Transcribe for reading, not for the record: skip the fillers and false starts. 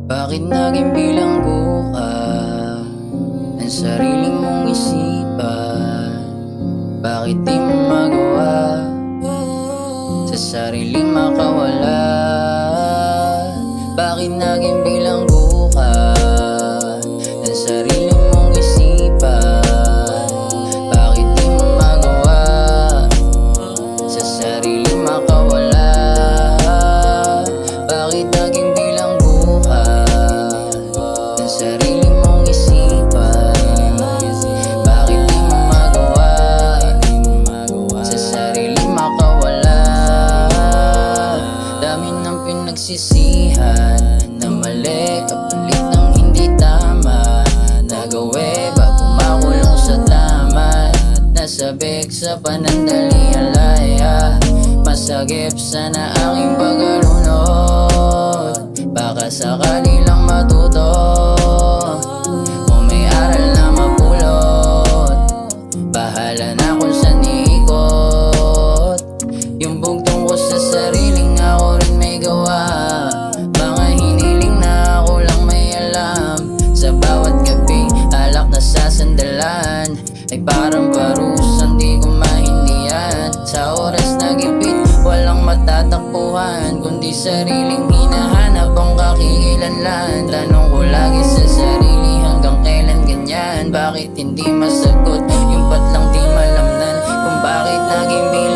Bakit naging bilanggo ka ang sarili mong isipan? Bakit di mo magawa sa sariling makawala? Bakit naging bilanggo ka ang sarili mong isipan? Bakit di mo magawa sa sariling makawala? Bakit naging bilanggo ka ng sarili mong isipan? Bakit di mo magawa sa sariling makawala? Dami ng pinagsisihan na mali, kapalit ng hindi tama nagawi bago makulong sa tama. Nasabik sa panandalian laya, masagip sana aking pagkalunod. Baka sakali lang matuto kung may aral na mapulot. Bahala na kung saan iikot yung bugtong ko sa sariling ako rin may gawa. Mga hiniling na ako lang may alam. Sa bawat gabi alak na sasandalan ay parang parusan di ko mahindihan. Sa oras na gipit walang matatakbuhan, kundi sariling hinahanap ang kakikilanlan. Tanong ko lagi sa sarili, hanggang kailan ganyan? Bakit hindi masagot yung patlang di malamnan kung bakit naging bilang